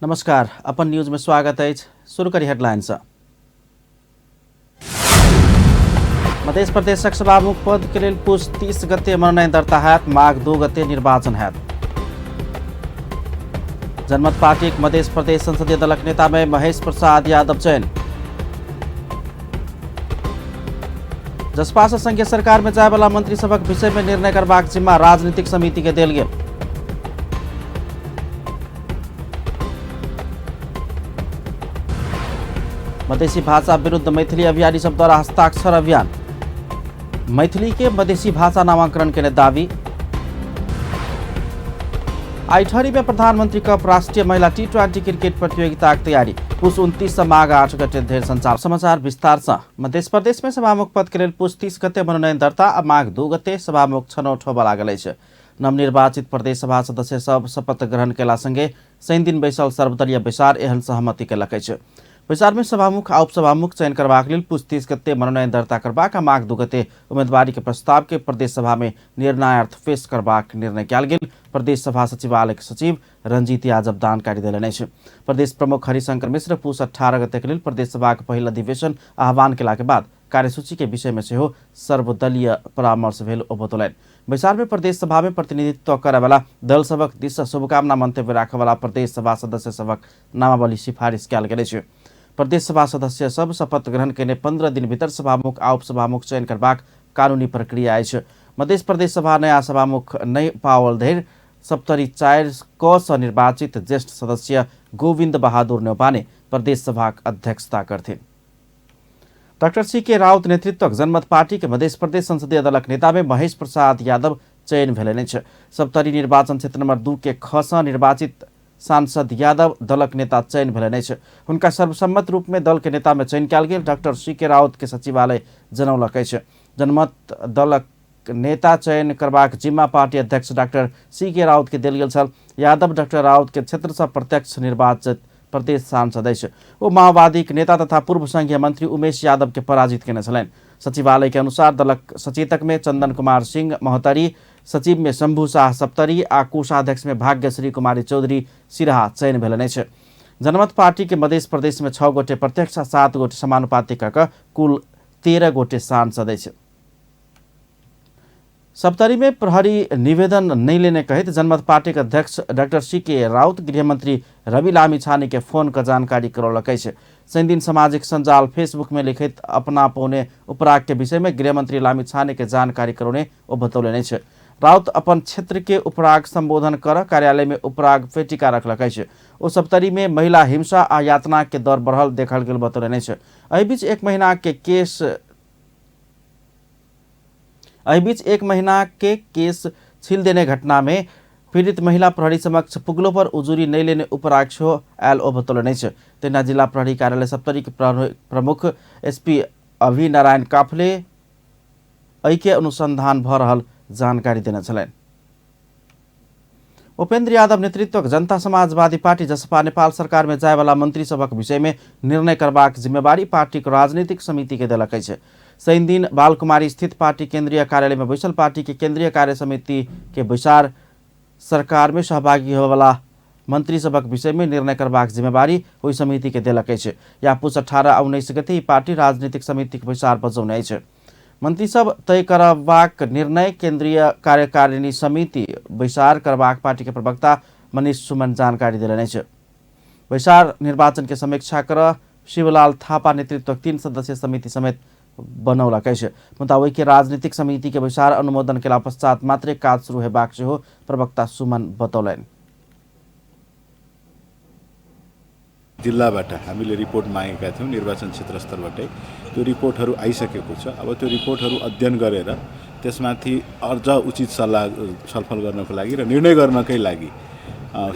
नमस्कार, अपन न्यूज में स्वागत है। शुरू करी हेडलाइंस। मध्य प्रदेश सभामुख पद के लिए पुष 30 गते मनोनयन दर्ता है, माघ 2 गते निर्वाचन है। जनमत पार्टी मध्य प्रदेश संसदीय दलक नेता में महेश प्रसाद यादव चयन। जसपा से संघीय सरकार में जाए वाला मंत्री सभक विषय में निर्णय करबाक जिम्मा राजनीतिक समिति के देल गेल। मधेसी भाषा विरुद्ध मैथिली अभियानी सब द्वारा हस्ताक्षर अभियान। मैथिली के मधेसी भाषा नामांकन के दावी। आइठरी में प्रधानमंत्री कप राष्ट्रीय महिला T20 क्रिकेट प्रतियोगिता की तैयारी। पुष 29 से माघ 8 गते धेर संचार। समाचार विस्तार से। मध्य प्रदेश में सभामुख पद के लिए पुष 30 गते मनोनयन दर्ता आ माघ 2 गते सभामुख छनौट होबा लागल अछि। नवनिर्वाचित प्रदेश सभा सदस्य सब शपथ ग्रहण केला संगे शनि दिन बैसल सर्वदलीय बैसार एहन सहमति केलक अछि। बैसार में सभामुख आ उपसभामुख चयन करबाक लेल पुष 30 गते मनोनयन दर्ता करबाक आ माघ 2 गते उम्मीदवारी के प्रस्ताव के प्रदेश सभा में निर्णयार्थ पेश करबाक निर्णय कयल गेल। प्रदेश सभा सचिवालय के सचिव रंजीत यादव जानकारी देलनि अछि। प्रदेश प्रमुख हरिशंकर मिश्र पुष 18 गते के लेल प्रदेश सभा के पहिल अधिवेशन आह्वान केला के बाद कार्यसूची के विषय में सेहो सर्वदलीय परामर्श भेल ओ बतौलनि। बैसार में प्रदेश सभा में प्रतिनिधित्व करे वाला दल सबक दिस शुभकामना मंतव्य राखे वाला प्रदेश सभा सदस्य सबक नामावली सिफारिश कयल गेल अछि। प्रदेश सभा सदस्य सब शपथ ग्रहण के 15 दिन भीतर सभामुख आ उपसभामुख चयन करबाक कानूनी प्रक्रिया अछि। मध्य प्रदेश सभा नया सभामुख नहीं पावल धरि 74 क से निर्वाचित ज्येष्ठ सदस्य गोविंद बहादुर न्यौपाने प्रदेश सभा अध्यक्षता करथिन। Doctor C.K. राउत नेतृत्वक जनमत पार्टी के मध्य प्रदेश संसदीय दलक नेता में महेश प्रसाद यादव चयन भेलनि अछि। सप्तरी निर्वाचन क्षेत्र नंबर 2 के ख से निर्वाचित सांसद यादव दलक नेता चयन भेलनि अछि। हुनका सर्वसम्मत रूप में दल के नेता में चयन कयल गेल। Doctor C.K. राउत के सचिवालय जनौलक अछि। जनमत दलक नेता चयन करबाक जिम्मा पार्टी अध्यक्ष डॉक्टर C.K. राउत के देल गेल छल। यादव डॉक्टर राउत के क्षेत्र से प्रत्यक्ष निर्वाचित प्रदेश सांसद अछि। ओ माओवादी के नेता तथा पूर्व संघीय मंत्री उमेश यादव के पराजित केने छलनि। सचिवालय के अनुसार दलक सचेतक में चंदन कुमार सिंह महोत्तरी, सचिव में शंभू शाह सप्तरी आ कोषाध्यक्ष में भाग्यश्री कुमारी चौधरी सिराहा चयन भेलनि अछि। जनमत पार्टी के मध्य प्रदेश में 6 गोटे प्रत्यक्ष आ 7 गोटे समानुपातिक क कुल 13 गोटे सांसद अछि। सप्तरी में प्रहरी निवेदन नहीं लेने कहित जनमत पार्टी के अध्यक्ष डॉक्टर C.K. राउत गृहमंत्री रवि लामिछाने के फोन का जानकारी करौलक अछि। शनि दिन सामाजिक संजाल फेसबुक में लिखित अपना पौने उपराग के विषय में गृहमंत्री लामिछाने के जानकारी करौने ओ बतौलनि अछि। राउत अपन क्षेत्र के उपराग संबोधन कर कार्यालय में उपराग पेटिका रखलक अछि। ओ सप्तरी में महिला हिंसा आ यातना के दर बढ़ल देखल गेल बतौलनि अछि। एहि बीच एक महीना के केस छील देने घटना में पीड़ित महिला प्रहरी समक्ष पुगलो पर उजूरी नहीं लेने उपराग छो आयल ओ बतौलनि अछि। तेना जिला प्रहरी कार्यालय सप्तरी के प्रमुख SP अभी नारायण काफले ऐके अनुसंधान भ रहल जानकारी देने छलनि। उपेंद्र यादव नेतृत्वक जनता समाजवादी पार्टी जसपा नेपाल सरकार में जाए वाला मंत्री सभक विषय में निर्णय करबाक जिम्मेवारी पार्टी के राजनीतिक समिति के देलक अछि। शनि दिन बालकुमारी स्थित पार्टी केंद्रीय कार्यालय में बैसल पार्टी के केंद्रीय कार्य समिति के बैसार सरकार में सहभागी होने वाला मंत्री सभक विषय में निर्णय करबाक जिम्मेवारी ओहि समिति के देलक अछि। या पुष 18 आ 19 गते पार्टी राजनीतिक समिति के बैसार बजौने अछि। मंत्री सब तय करबाक निर्णय केंद्रीय कार्यकारिणी समिति बैसार करबाक पार्टी के प्रवक्ता मनीष सुमन जानकारी देलनि अछि। बैसार निर्वाचन के समीक्षा कर शिवलाल थापा नेतृत्व 3 सदस्यीय समिति समेत बनौलक अछि। मुताबिक के राजनीतिक समिति के बैसार अनुमोदन केला पश्चात मात्रै काज शुरू हेबाक सेहो प्रवक्ता सुमन बतौलनि। जिल्लाबाट हामीले रिपोर्ट मागेका थियौं निर्वाचन क्षेत्र स्तरबाटै। त्यो रिपोर्टहरू आइसकेको छ। अब त्यो रिपोर्टहरू अध्ययन गरेर त्यसमाथि अझ उचित सल्लाह छलफल गर्नको लागि र निर्णय गर्नकै लागि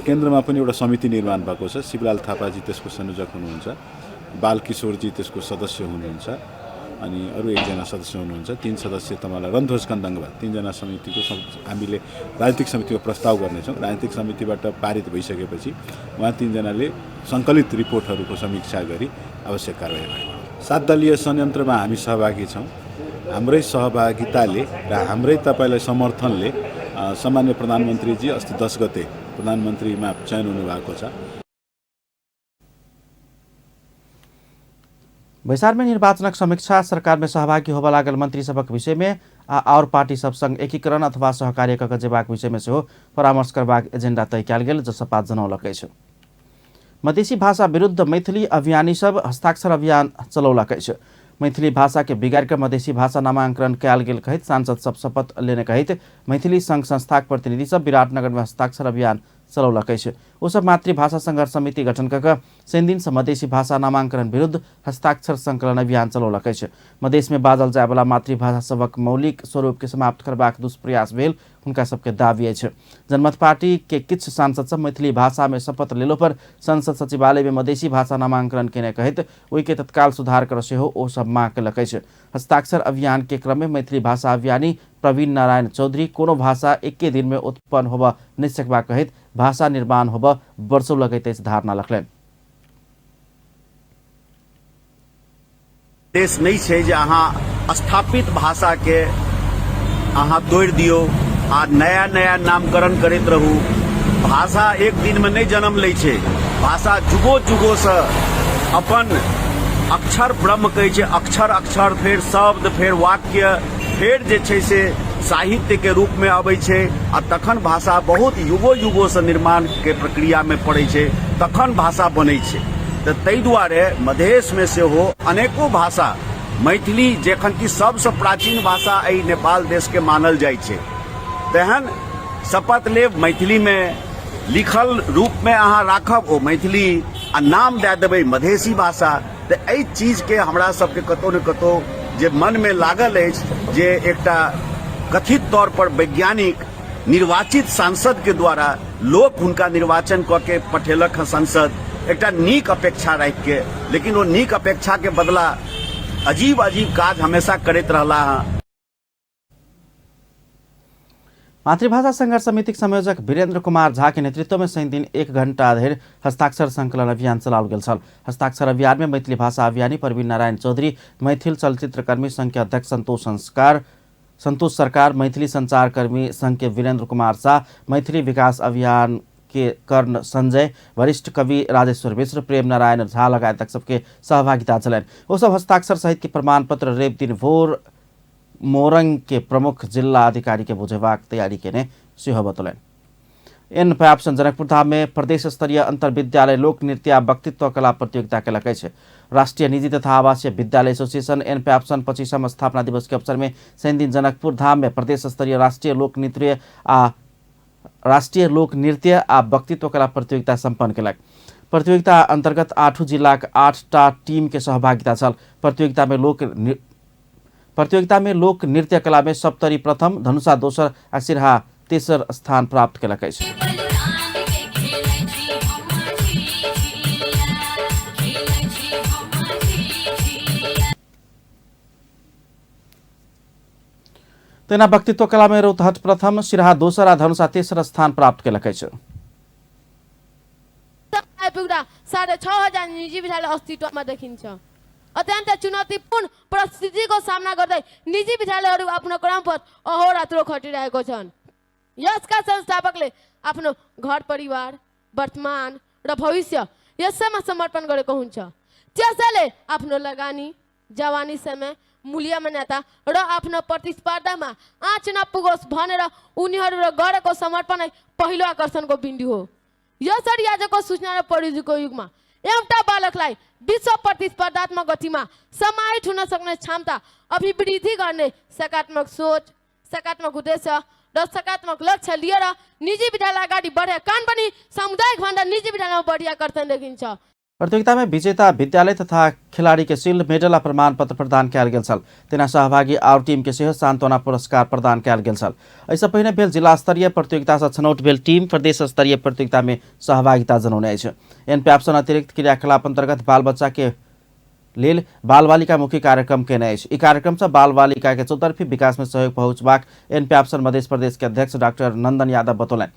केन्द्रमा पनि एउटा समिति निर्माण भएको छ। शिवलाल थापाजी त्यसको संयोजक हुनुहुन्छ, बालकिशोरजी त्यसको सदस्य हुनुहुन्छ अनि अरू एकजना सदस्य हुनुहुन्छ। 3 सदस्य तमाला रन्धोज कन्दङ्गवा 3 जना समितिको हामीले राजनीतिक समितिको प्रस्ताव गर्नेछौँ। राजनीतिक समितिबाट पारित भइसकेपछि उहाँ 3 जनाले सङ्कलित रिपोर्टहरूको समीक्षा गरी आवश्यक कारबाही गर्छौँ। 7 दलीय संयन्त्रमा हामी सहभागी छौँ। हाम्रै सहभागिताले र हाम्रै तपाईलाई समर्थनले सामान्य प्रधानमन्त्रीजी अस्ति 10 गते प्रधानमन्त्रीमा चयन हुनुभएको छ। बैसार में निर्वाचनक समीक्षा, सरकार में सहभागी होबा लागल मंत्री सबक विषय में और पार्टी सब संग एकीकरण अथवा सहकार्य क जेबाक विषय में सेहो परामर्श करबाक एजेंडा तय कयल गेल, जसपा जनौलकै छ। मधेसी भाषा विरुद्ध मैथिली अभियानी सब हस्ताक्षर अभियान चलौलकै छ। मैथिली भाषा के बिगाड़ कर मधेसी भाषा नामांकन कयल गेल कहित सांसद सब शपथ लेने कहित मैथिली संघ संस्थाक प्रतिनिधि सब विराटनगर में हस्ताक्षर अभियान चलौलकै छ। ओ सब मातृभाषा संघर्ष समिति गठन कऽ सेन से मधेसी भाषा नामांकन विरुद्ध हस्ताक्षर संकलन अभियान चलौलकै छ। मधेश में बाजल जाय वाला मातृभाषा सबक मौलिक स्वरूप के समाप्त करबाक दुष्प्रयास भेल उनका सबके दावी अछि। जनमत पार्टी के किछ सांसद सब मैथिली भाषा में शपथ लेलो पर संसद सचिवालय में मधेसी भाषा नामांकन केने कहित ओहि के तत्काल सुधार कर सेहो ओ सब मांग केलकै छ। हस्ताक्षर अभियान के क्रम में मैथिली भाषा अभियानी प्रवीण नारायण चौधरी कोनो भाषा एके दिन में उत्पन्न होबा नहीं सकबा कहित भाषा निर्माण होबा वर्षों लगैते धारणा रखलनि। देश नहीं छै जे अहाँ स्थापित भाषा के अहाँ तोड़ दियो आ नया नया नामकरण करैत रहू। भाषा एक दिन में नहीं जन्म लै छै। भाषा जुगो जुगो से अपन अक्षर ब्रह्म कहै छै। अक्षर अक्षर फेर शब्द फेर वाक्य फेर जे छै से साहित्य के रूप में अबै छै आ तखन भाषा बहुत युगो युगो से निर्माण के प्रक्रिया में पड़ै छै, तखन भाषा बनै छै। तऽ ताहि दुआरे मधेश में सेहो अनेको भाषा, मैथिली जखन कि सबसे प्राचीन भाषा एहि नेपाल देश के मानल जाइ छै, तेहन शपथ लेब मैथिली में लिखल रूप में अहाँ राखब ओ मैथिली आ नाम दे देबै मधेसी भाषा। तऽ एहि चीज के हमरा सबके कतौ न कतौ जे मन में लागल अछि जे एकटा कथित तौर पर वैज्ञानिक निर्वाचित सांसद के द्वारा लोक हुनका निर्वाचन क के पठेलक है संसद, एकटा नीक अपेक्षा राखि के, लेकिन वो नीक अपेक्षा के बदला अजीब अजीब काज हमेशा करैत रहला है। मातृभाषा संघर्ष समिति संयोजक वीरेंद्र कुमार झा के नेतृत्व में शनि दिन 1 घंटा धरि हस्ताक्षर संकलन अभियान चलाओल गेल छल। हस्ताक्षर अभियान में मैथिली भाषा अभियानी प्रवीण नारायण चौधरी, मैथिल चलचित्रकर्मी संघ के अध्यक्ष संतोष सरकार, मैथिली संचारकर्मी संघ के वीरेंद्र कुमार शाह, मैथिली विकास अभियान के कर्ण संजय, वरिष्ठ कवि राजेश्वर मिश्र, प्रेम नारायण झा लगायत सबके सहभागिता छलनि। ओ सब हस्ताक्षर सहित के प्रमाण पत्र रेप दिन भोर मोरंग के प्रमुख जिला अधिकारी के बुझेबाक तैयारी केने सेहो बतौलनि। एन पैप्सन जनकपुर धाम में प्रदेश स्तरीय अंतर विद्यालय लोक नृत्य आ वक्तित्व कला प्रतियोगिता केलकै छै। राष्ट्रीय निजी तथा आवासीय विद्यालय एसोसिएशन एन पैप्सन 25वां स्थापना दिवस के अवसर में शनि दिन जनकपुर धाम में प्रदेश स्तरीय राष्ट्रीय लोक नृत्य आ वक्तित्व कला प्रतियोगिता सम्पन्न केलक। प्रतियोगिता अंतर्गत 8 जिलाक 8टा टीम के सहभागिता छल। प्रतियोगिता में लोक नृत्य कला में सप्तरी प्रथम, धनुषा दोसर आ सिरहा तेसर स्थान प्राप्त केलकै छै। तेना वक्तित्व कला में रौतहट प्रथम, सिरहा दोसर आ धनुषा तेसर स्थान प्राप्त केलकै छ। 6,500 निजी विद्यालय अस्तित्वमा देखिन्छ। अत्यन्त चुनौतीपूर्ण परिस्थितिको सामना गर्दै निजी विद्यालयहरू आफ्नो क्रम पर अहोरात्र खटिरहेको छन्। यसका संस्थापकले आफ्नो घर परिवार, वर्तमान र भविष्य यसैमा समर्पण गरेको हुन्छ। त्यसैले आफ्नो लगानी, जवानी समय, मूल्य मान्यता र आफ्नो प्रतिस्पर्धामा आँच नपुगोस् भनेर उनीहरू गरेको समर्पण पहिलो आकर्षणको बिन्दु हो। यसरी आजको सूचना र प्रविधिको युगमा एउटा बालकलाई विश्व प्रतिस्पर्धात्मक गतिमा समाहित हुन सक्ने क्षमता अभिवृद्धि गर्ने सकारात्मक सोच, सकारात्मक उद्देश्य र सकारात्मक लक्ष्य लिएर निजी विद्यालय अगाडि बढे कारण पनि सामुदायिक भन्दा निजी विद्यालयमा बढी आकर्षण देखिन्छ। प्रतियोगिता में विजेता विद्यालय तथा खिलाड़ी के शील्ड मेडल आ प्रमाण पत्र प्रदान कयल गेल छल। तेना सहभागी और टीम के सेहो सांत्वना पुरस्कार प्रदान कयल गेल छल। एहिसँ पहिने भेल जिला स्तरीय प्रतियोगिता से छनौट भेल टीम प्रदेश स्तरीय प्रतियोगिता में सहभागिता जनाउने अछि। एन पैप्सन अतिरिक्त क्रियाकलाप अंतर्गत बाल बच्चा के लेल बाल बालिका मुखी कार्यक्रम केने अछि। ई कार्यक्रम से बाल बालिका के चौतरफी विकास में सहयोग पहुंचबाक एन पैप्सन मध्य प्रदेश के अध्यक्ष डॉक्टर नंदन यादव बतौलनि।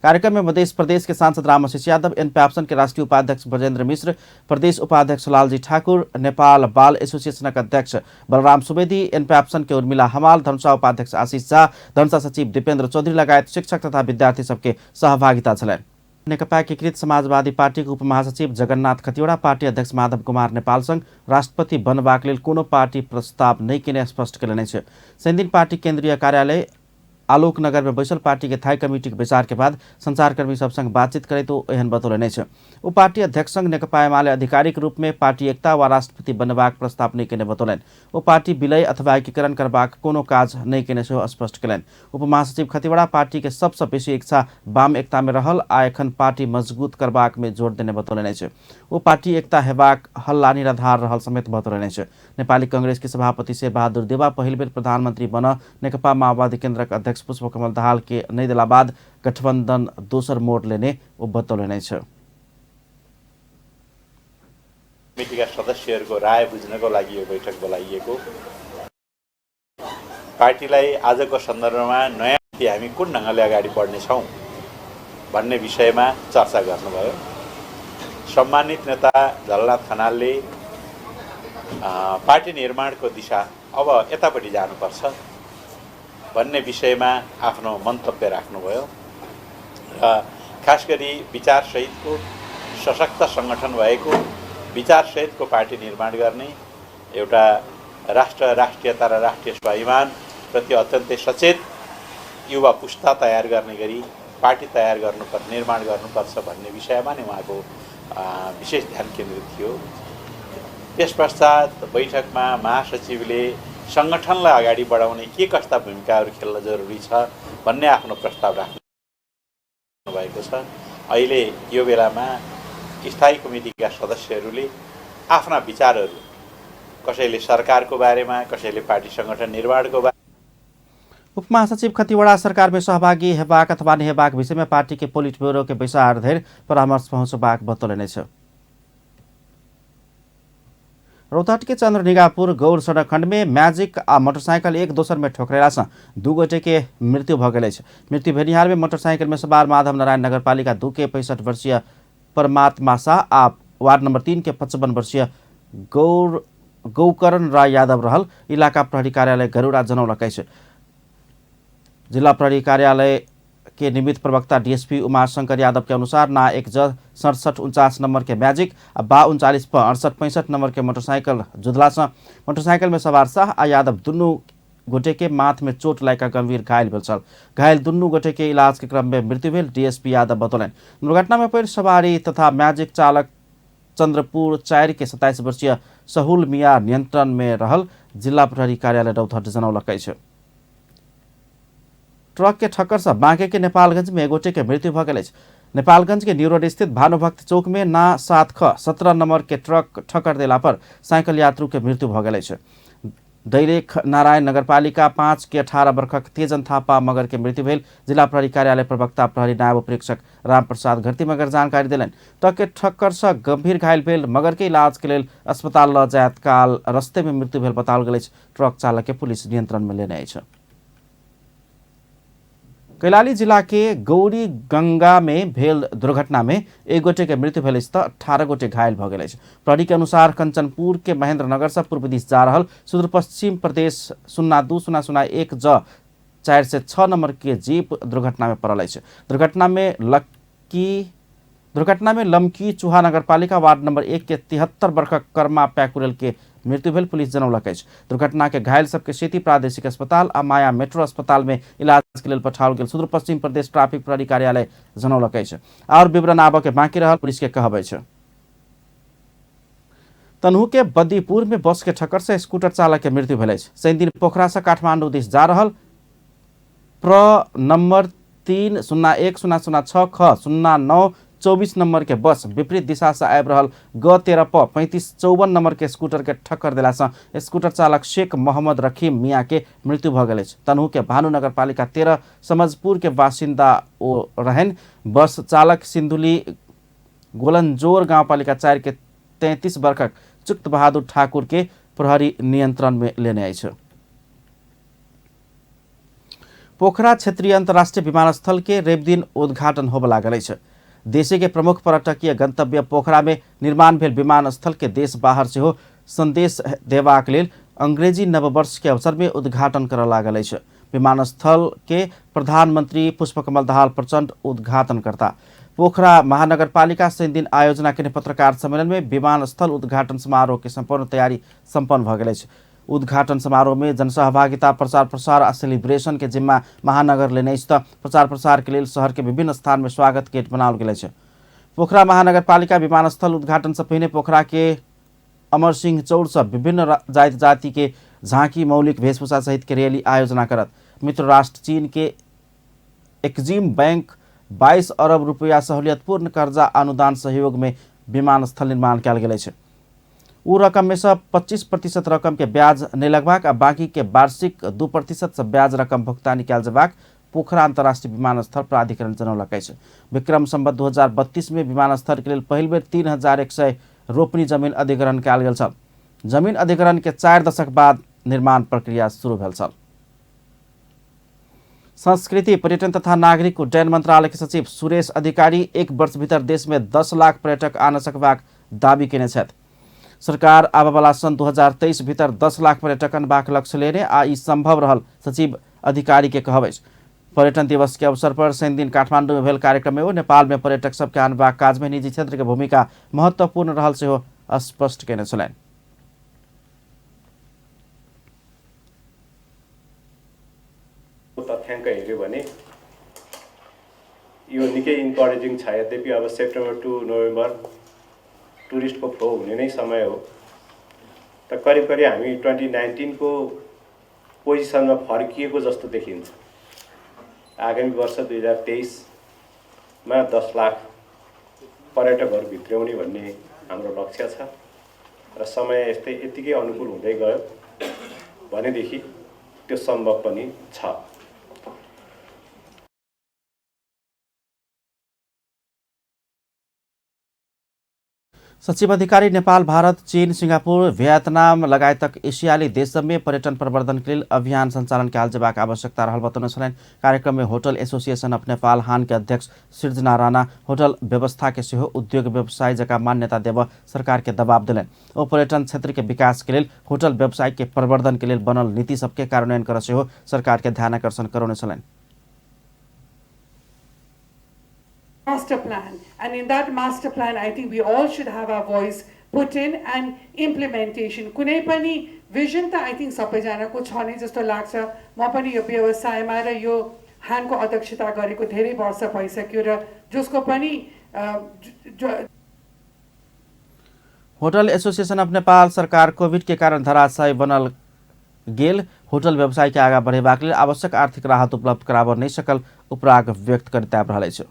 कार्यक्रम में मध्य प्रदेश के सांसद रामाशीष यादव, एन पैप्सन के राष्ट्रीय उपाध्यक्ष ब्रजेंद्र मिश्र, प्रदेश उपाध्यक्ष लालजी ठाकुर, नेपाल बाल एसोसिएशन के अध्यक्ष बलराम सुवेदी, एन पैप्सन के उर्मिला हमाल, धनुषा उपाध्यक्ष आशीष शाह, धनुषा सचिव दीपेन्द्र चौधरी लगायत शिक्षक तथा विद्यार्थी सबके सहभागिता छलनि। नेकपा एकीकृत समाजवादी पार्टीको उपमहासचिव जगन्नाथ खतिवड़ा, पार्टी अध्यक्ष माधव कुमार नेपालसँग राष्ट्रपति बनबाक लेल कोनो पार्टी प्रस्ताव नै किने स्पष्ट कयलनि छ। शनि पार्टी केन्द्रीय कार्यालय आलोकनगर में बैसल पार्टी के थाई कमिटी के विचार के बाद संचारकर्मी सबसंग बातचीत करे तो एहन बतौलनि छ। ओ पार्टी अध्यक्ष संग नेकपा एमाले आधिकारिक रूप में पार्टी एकता वा राष्ट्रपति बनबाक प्रस्ताव नहीं केने बतौलनि। ओ पार्टी विलय अथवा एकीकरण करबाक कोनो काज नहीं केने सेहो स्पष्ट कयलनि। उपमहासचिव खतिवड़ा पार्टी के सबसे बेसी इच्छा वाम एकता में रहल आ एखन पार्टी मजबूत करबाक में जोर देने बतौलनि छ। ओ पार्टी एकता हेबाक हल्ला निराधार रहल समेत बतौलनि छ। नेपाली कांग्रेस के सभापति शेर बहादुर देवा पहिल बेर प्रधानमंत्री बन नेकपा माओवादी केन्द्रक अध्यक्ष पुष्पकमल दाहाल के नै देला बाद गठबन्धन दोसर मोड लेने ओ बतौलनि छ। कमिटीका सदस्यहरूको राय बुझ्नको लागि यो बैठक बोलाइएको। पार्टीलाई आजको सन्दर्भमा नयाँ नीति हामी कुन ढङ्गले अगाडि बढ्नेछौँ भन्ने विषयमा चर्चा गर्नुभयो। सम्मानित नेता झलनाथ खनालले पार्टी निर्माणको दिशा अब यतापट्टि जानुपर्छ भन्ने विषयमा आफ्नो मन्तव्य राख्नुभयो र खास गरी विचारसहितको सशक्त सङ्गठन भएको विचारसहितको पार्टी निर्माण गर्ने एउटा राष्ट्रियता र राष्ट्रिय स्वाभिमान प्रति अत्यन्तै सचेत युवा पुस्ता तयार गर्ने गरी पार्टी तयार गर्नुपर्छ, निर्माण गर्नुपर्छ भन्ने विषयमा नै उहाँको विशेष ध्यान केन्द्रित थियो। त्यस पश्चात बैठकमा महासचिवले सङ्गठनलाई अगाडि बढाउने के कस्ता भूमिकाहरू खेल्न जरुरी छ भन्ने आफ्नो प्रस्ताव राख्नु भएको छ। अहिले यो बेलामा स्थायी कमिटीका सदस्यहरूले आफ्ना विचारहरू कसैले सरकारको बारेमा, कसैले पार्टी सङ्गठन निर्माणको बारेमा। उपमहासचिव खतिवड़ा सरकार में सहभागी हेबाक अथवा नहेबाक विषय में पार्टी के पोलिट ब्यूरो के विचार धेर परामर्श पहुंचबाक बतौलनि छ। रौतहट के चन्द्रनिगापुर गौर सड़क खंड में मैजिक आ मोटरसाइकिल एक दोसर में ठोकरेला से 2 गोटे के मृत्यु भ गेल। मृत्यु भेनिहार में मोटरसाइकिल में सवार माधव नारायण नगरपालिका 2 के 65 वर्षीय परमात्मा शाह आ वार्ड नंबर 3 के 55 वर्षीय गौकरण राय यादव रहल। इलाका प्रहरी कार्यालय गरुड़ा जनौलकै छ। जिला प्रहरी कार्यालय के निमित्त प्रवक्ता डीएसपी उमाशंकर यादव के अनुसार ना 1J6749 नंबर के मैजिक आ 396865 नंबर के मोटरसाइकिल जुधला से मोटरसाइकिल में सवार शाह आ यादव दुनू गोटे के माथ में चोट लायका गंभीर घायल भेल छल। घायल दुनू गोटे के इलाज के क्रम में मृत्यु भेल डीएसपी यादव बतौलनि। दुर्घटना में पैर सवारी तथा मैजिक चालक चंद्रपुर 4 के 27 वर्षीय सहुल मिया नियंत्रण में रहल। जिला प्रहरी कार्यालय रौतहट जनौलकै छ। ट्रक के ठक्कर से बांके के नेपालगंज में एगोटे के मृत्यु भ गेल। नेपालगंज के न्यू रोड स्थित भानुभक्त चौक में ना 7ख 17 नंबर के ट्रक ठक्कर देला पर साइकिल यात्रु के मृत्यु भ गेल। दैलेख नारायण नगरपालिका 5 के 18 वर्षक तेजन थापा मगर के मृत्यु भेल। जिला प्रहरी कार्यालय प्रवक्ता प्रहरी नायब प्रेक्षक रामप्रसाद घरती मगर जानकारी दिलन। ट्रक के ठक्कर से गंभीर घायल भेल मगर के इलाज के लेल अस्पताल ल जायत काल रस्ते में मृत्यु भेल बताओल गेल। ट्रक चालक के पुलिस नियंत्रण में लेने छ। कैलाली जिला के गौरी गंगा में भेल दुर्घटना में एक गोटे के मृत्यु भेल त 18 गोटे घायल भ गेल। प्रहरी के अनुसार कंचनपुर के महेंद्र नगर से पूर्व दिश जा रहल सुदूर पश्चिम प्रदेश 02001 J 406 नंबर के जीप दुर्घटना में पड़ल। दुर्घटना में लमकी चूहा नगरपालिका वार्ड नंबर 1 के 73 वर्षक कर्मा पैकुरेल के मृत्यु भेल पुलिस जनौलकै छ। दुर्घटना के घायल सबके सेती प्रादेशिक अस्पताल आ माया मेट्रो अस्पताल में इलाज के लेल पठाओल गेल। सुदूर पश्चिम प्रदेश ट्राफिक प्रहरी कार्यालय जनौलकै छ। और विवरण आबऽ के बाँकी रहल पुलिस के कहबै छ। तनहु के बद्दीपुर में बस के ठक्कर से स्कूटर चालक के मृत्यु भेल। शनि दिन पोखरा से काठमांडू दिश जा रहल नंबर 301006 ख 0924 नंबर के बस विपरीत दिशा से आबि रहल G13 प 3554 नंबर के स्कूटर के ठक्कर देला से स्कूटर चालक शेख मोहम्मद रखीम मियाँ के मृत्यु भ गेल। तनहु के भानु नगरपालिका 13 समझपुर के बासिंदा ओ रहन। बस चालक सिंधुली गोलंजोर गांवपालिका 4 के 33 वर्षक चुक्त बहादुर ठाकुर के प्रहरी नियंत्रण में लेने आई छ। पोखरा क्षेत्रीय अंतर्राष्ट्रीय विमानस्थल के रवि दिन उद्घाटन होब लागल छ। देश के प्रमुख पर्यटकीय गंतव्य पोखरा में निर्माण भेल विमानस्थल के देश बाहर से हो संदेश देबाक लेल अंग्रेजी नववर्ष के अवसर में उद्घाटन कर लागल छ। विमानस्थल के प्रधानमंत्री पुष्पकमल दाहाल प्रचंड उद्घाटन करता। पोखरा महानगरपालिका शनि दिन आयोजना के पत्रकार सम्मेलन में विमानस्थल उद्घाटन समारोह की संपूर्ण तैयारी संपन्न भ गेल अछि। उद्घाटन समारोह में जनसहभागिता प्रचार प्रसार आ सेलिब्रेशन के जिम्मा महानगर लेने अछि त प्रचार प्रसार के लिए शहर के विभिन्न स्थान में स्वागत गेट बनाओल गेल अछि। पोखरा महानगरपालिका विमानस्थल उद्घाटन से पहले पोखरा के अमर सिंह चौड़ से विभिन्न जाति के झांकी मौलिक वेशभूषा सहित के रैली आयोजना करत मित्र राष्ट्र चीन के एक्जिम बैंक 22 अरब रुपया सहूलियतपूर्ण कर्जा अनुदान सहयोग में विमानस्थल निर्माण किया गेल अछि। उ रकम में से 25% रकम के ब्याज नहीं लगबाक आ बाकी के वार्षिक 2% से ब्याज रकम भुगतानी किया जबाक पोखरा अंतर्राष्ट्रीय विमानस्थल प्राधिकरण जनौलक अछि। विक्रम संवत 2032 में विमानस्थल के लिए पहिल बेर 3100 रोपनी जमीन अधिग्रहण कयल गेल छल। जमीन अधिग्रहण के 4 दशक बाद निर्माण प्रक्रिया शुरू भेल छल। संस्कृति पर्यटन तथा नागरिक उड्डयन मंत्रालय के सचिव सुरेश अधिकारी 1 वर्ष भीतर देश में 10 लाख पर्यटक आन सकबाक दावी केने छथि। सरकार आबयवला सन 2023 भीतर 10 लाख पर्यटक अनबाक लक्ष्य लेने आ ई संभव रहल सचिव अधिकारी के कहब अछि। पर्यटन दिवस के अवसर पर शनि दिन काठमांडू में भेल कार्यक्रम में नेपाल में पर्यटक सबके आनबाक काज में निजी क्षेत्र के भूमिका महत्वपूर्ण रहल सेहो स्पष्ट केने छलनि। तथ्याङ्क हेऱ्यो भने यो निकै इन्करेजिङ छ। यद्यपि अब सेप्टेम्बर टु नोभेम्बर टुरिस्टको फ्लो हुने नै समय हो, त करिब करिब हामी 2019 को पोजिसनमा फर्किएको जस्तो देखिन्छ। आगामी वर्ष 2023 मा 10 लाख पर्यटकहरू भित्र्याउने भन्ने हाम्रो लक्ष्य छ र समय यतिकै अनुकूल हुँदै गयो भनेदेखि त्यो सम्भव पनि छ। सचिव अधिकारी नेपाल, भारत, चीन, सिंगापुर, वियतनाम लगायतक एशियाली देश सब में पर्यटन प्रवर्धन के लिए अभियान संचालन कयल जेबाक आवश्यकता रहल बतौने छलनि। कार्यक्रम में होटल एसोसिएशन ऑफ नेपाल हान के अध्यक्ष सृजना राणा होटल व्यवस्था के सेहो उद्योग व्यवसाय जका मान्यता देव सरकार के दबाव दिलनि। ओ पर्यटन क्षेत्र के विकास के लिए होटल व्यवसाय के प्रवर्धन के लिए बनल नीति सबके कार्यान्वयन कर सेहो सरकार के ध्यान आकर्षण करौने छलनि। Master plan, and in that master plan I think we all should have our voice put in and implementation. कुनै पनि vision त I think सबैजनाको छ नै जस्तो लाग्छ। म पनि यो व्यवसायमा र यो हानको अध्यक्षता गरेको धेरै वर्ष भइसक्यो र जसको पनि होटल एसोसिएशन ऑफ नेपाल सरकार कोविड के कारण धराशायी बनल गेल होटल व्यवसाय के आगा बढ़ेबाक लेल आवश्यक आर्थिक राहत उपलब्ध कराबऽ नहीं सकल उपराग व्यक्त करते आबि रहल अछि।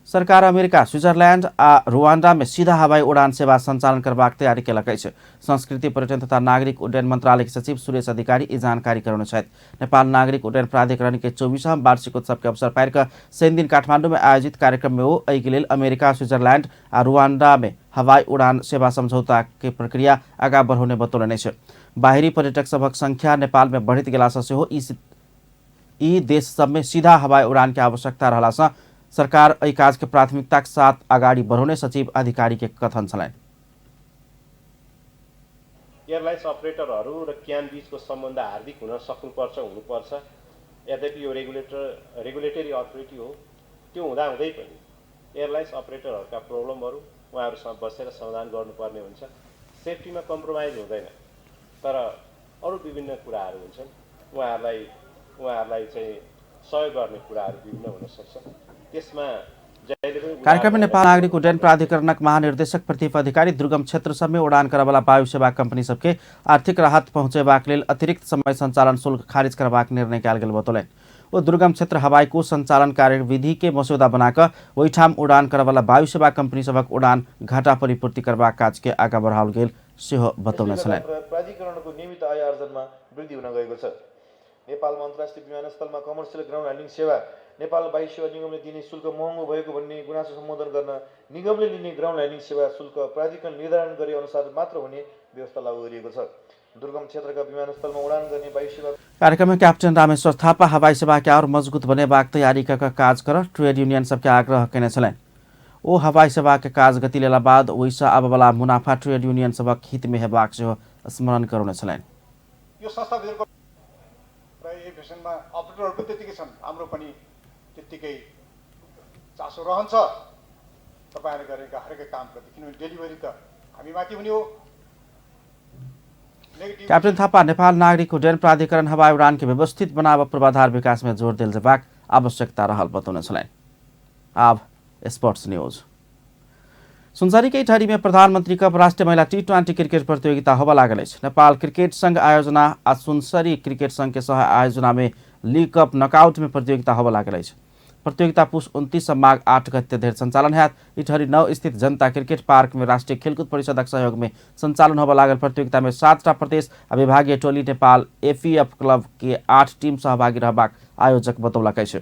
सरकार अमेरिका, स्विट्जरलैंड आ रुवांडा में सीधा हवाई उड़ान सेवा संचालन करबाक तैयारी केलक अछि। संस्कृति पर्यटन तथा नागरिक उड्डयन मंत्रालय के सचिव सुरेश अधिकारी ई जानकारी करौने छथि। नेपाल नागरिक उड्डयन प्राधिकरण के 24वां वार्षिक उत्सव के अवसर पार कर शनि दिन काठमांडू में आयोजित कार्यक्रम में वो एहि के लेल अमेरिका, स्विट्जरलैंड आ रुवांडा में हवाई उड़ान सेवा समझौता के प्रक्रिया आगा बढ़ौने बतौलनि अछि। बाहरी पर्यटक सबक संख्या नेपाल में बढ़ित गेला सँ सेहो ई देश सब में सीधा हवाई उड़ान के आवश्यकता रहला सँ सरकार एहि काज के प्राथमिकता के साथ अगाडि बढ़ाउने सचिव अधिकारी के कथन छलनि। एयरलाइन्स अपरेटरहरू र क्यान बीचको सम्बन्ध हार्दिक हुनुपर्छ। यद्यपि यो रेगुलेटरी अथोरिटी हो, त्यो हुँदाहुँदै पनि एयरलाइन्स अपरेटरहरूका प्रब्लमहरू उहाँहरूसँग बसेर समाधान गर्नुपर्ने हुन्छ। सेफ्टीमा कम्प्रोमाइज हुँदैन, तर अरू विभिन्न कुराहरू हुन्छन्। उहाँहरूलाई चाहिँ सहयोग गर्ने कुराहरू विभिन्न हुन सक्छ। कार्यक्रम में नेपाल नागरिक उड्डयन प्राधिकरणक महानिर्देशक प्रदीप अधिकारी दुर्गम क्षेत्र सब में उड़ान करवाला वायु सेवा कंपनी सबके आर्थिक राहत पहुंचेबाक लेल अतिरिक्त समय संचालन शुल्क खारिज करबाक निर्णय कयल गेल बतौलनि। ओ दुर्गम क्षेत्र हवाई कोष संचालन कार्यविधि के मसौदा बनाकर ओहिठाम उड़ान करवाला वायु सेवा कंपनी सबक उड़ान घाटा परिपूर्ति करबाक काज के आगा बढ़ाओल गेल सेहो बतौने छलनि। प्राधिकरणको नियमित आय आर्जनमा वृद्धि हुन गएको छ। नेपालमा अन्तर्राष्ट्रिय विमानस्थलमा कमर्सियल ग्राउन्ड ह्यान्डलिङ सेवा नेपाल वायु सेवा निगमले दिने शुल्क महँगो भएको भन्ने गुनासो सम्बोधन गर्न निगमले लिने ग्राउन्ड ह्यान्डलिङ सेवा शुल्क प्राधिकरण निर्धारण गरे अनुसार मात्र हुने व्यवस्था लागू गरिएको छ। दुर्गम क्षेत्रका विमानस्थलमा उडान गर्ने वायु सेवा कार्यक्रम में कैप्टन रामेश्वर थापा हवाई सेवा के और मजबूत बनेबाक तैयारी का काज कर ट्रेड यूनियन सबके आग्रह केने छलनि। ओ हवाई सेवा के काज गति लेला बाद ओहिसँ आबयवला मुनाफा ट्रेड यूनियन सबक हित में हेबाक सेहो स्मरण करौने छलनि। यो संस्थाभित्रको एभिएसनमा अपरेटरहरू पनि त्यतिकै छन्, हाम्रो पनि त्यतिकै चासो रहन्छ तपाईँहरूले गरेका हरेक कामप्रति, किनभने डेलिभरी त हामीमाथि हुने हो। कैप्टन थापा नेपाल नागरिक उड्डयन प्राधिकरण हवाई उड़ान के व्यवस्थित बनाव पूर्वाधार विकास में जोर दिल जबाक आवश्यकता रहल बतौने छलैन। अब स्पोर्ट्स न्यूज। सुनसरी के ठाड़ी में प्रधानमंत्री कप राष्ट्रीय महिला T20 क्रिकेट प्रतियोगिता होबा लागल अछि। नेपाल क्रिकेट संघ आयोजना आ सुनसरी क्रिकेट संघ के सह आयोजना में लीग कप नॉकआउट में प्रतियोगिता होबा लागल अछि। प्रतियोगिता पुष 29 माघ 8 गते धरि संचालन हैत। इटहरी 9 स्थित जनता क्रिकेट पार्क में राष्ट्रीय खेलकूद परिषदक सहयोग में संचालन होबा लागल प्रतियोगिता में 7टा प्रदेश आ विभागीय टोली नेपाल AFF क्लब के 8 टीम सहभागी रहबाक आयोजक बतौलक अछि।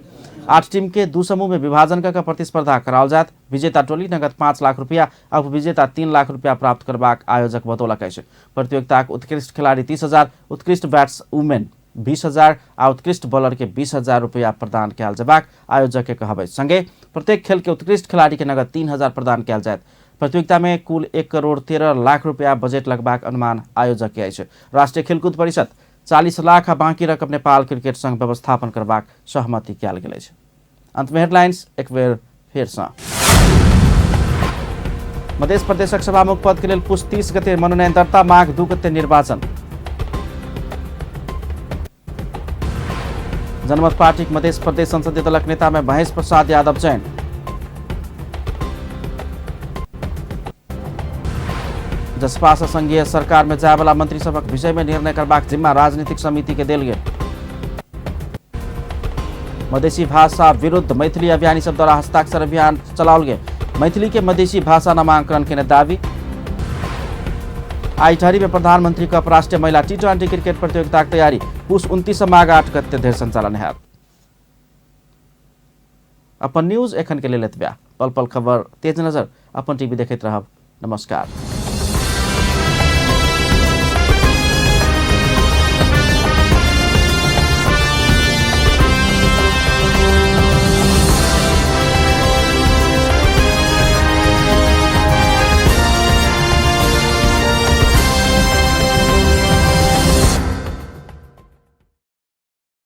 8 टीम के 2 समूह में विभाजन कर प्रतिस्पर्धा कराओल जात। विजेता टोली नगद 5 लाख रुपया आ उपविजेता 3 लाख रुपया प्राप्त करबाक आयोजक बतौलक अछि। प्रतियोगिताक उत्कृष्ट खिलाड़ी 30,000, उत्कृष्ट बैट्स वुमेन 20,000 आ उत्कृष्ट बॉलर के 20,000 रुपया प्रदान कयल जबाक आयोजक के कहबै। संगे प्रत्येक खेल के उत्कृष्ट खिलाड़ी के नगद 3,000 प्रदान कयल जायत। प्रतियोगिता में कुल 1 करोड़ 13 लाख रुपया बजट लगबाक अनुमान आयोजक के अछि। राष्ट्रीय खेलकूद परिषद 40 लाख आ बाकी रकम नेपाल क्रिकेट संघ व्यवस्थापन करबाक सहमति कयल गेल अछि। अंत में हेडलाइंस एक बेर फेर सँ। मध्य प्रदेशक सभामुख पद के लेल पुष 30 गते मनोनयन दर्ता, माघ 2 गते निर्वाचन। जनमत पार्टी मध्य प्रदेश संसदीय दलक नेता में महेश प्रसाद यादव चयन। जसपा से संघीय सरकार में जाय वाला मंत्री सभक विषय में निर्णय करबाक जिम्मा राजनीतिक समिति के देल गेल। मधेसी भाषा विरुद्ध मैथिली अभियानी सब द्वारा हस्ताक्षर अभियान चलाओल गेल। मैथिली के मधेसी भाषा नामांकन के दावी। आइठारी में प्रधानमंत्री कप राष्ट्रीय महिला T20 क्रिकेट प्रतियोगिता की तैयारी पुष 29 माघ 8 गते धरि संचालन है। अपन न्यूज एखन के लेल एतबे। पल पल खबर तेज नजर अपन टीवी देखैत रहब। नमस्कार।